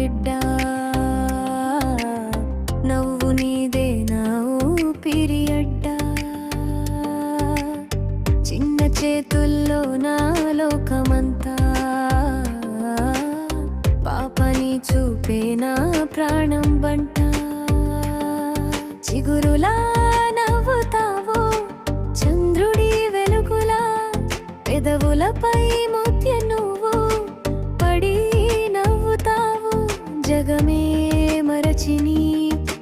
బిడ్డా, నవ్వు నీదే నా ఊపిరి అడ్డా. చిన్న చేతుల్లో నా లోకమంతా, పాపని చూపే నా ప్రాణం బంట. చిగురులా నవ్వుతావు చంద్రుడి వెలుగులా, పెదవులపై ముత్య నువ్వు పడి నవ్వుతావు. జగమే మరచి నీ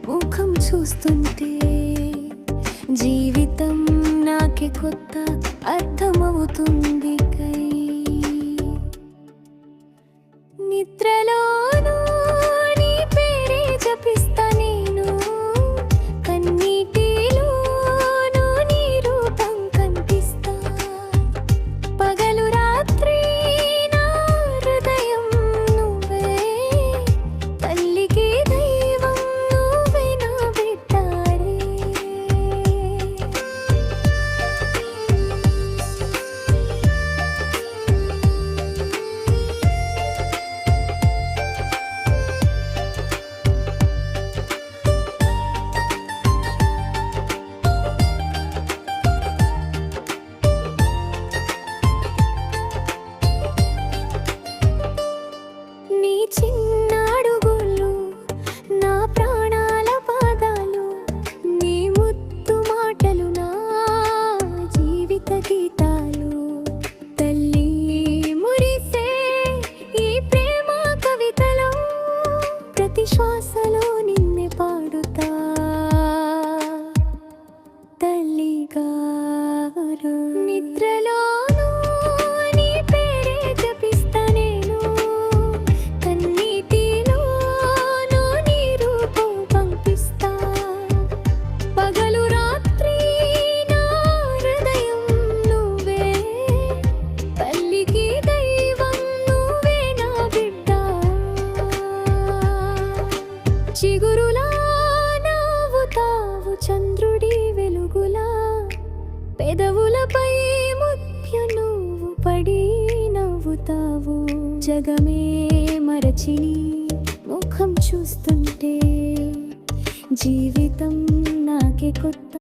ముఖం చూస్తుంటే, జీవితం నాకే కొత్త అర్థమవుతుంది. కై నిద్రలోనూ నీ పేరే జపిస్తా నేను, కన్నీటిలోనూ నీ రూపం కనిపిస్తా. పగలు రాత్రి నా హృదయం నువ్వే, తల్లికి దైవం నువ్వే నా బిడ్డారే. నీ చిన్న అడుగులు నా ప్రాణాల పాదాలు, నీ ముద్దు మాటలు నా జీవిత గీతాలు. తల్లి మురిసే ఈ ప్రేమ కవితలో, ప్రతి శ్వాసలో నిన్నే పాడుతా. తల్లిగారు నిద్రలోనూ నీ పేరే జపిస్తా నేను, కన్నీటిలోనూ నీ రూపం పంపిస్తా. పగలు రాత్రి నా హృదయం నువ్వే, తల్లికి దైవం నువ్వే నా బిడ్డా. చిగురులా నవ్వుతావు చంద్రుడి వెలుగులా, పెదవులపై ముత్య నువ్వు పడి నవ్వుతావు. జగమే మరచి నీ ముఖం చూస్తుంటే, జీవితం నాకే కొత్త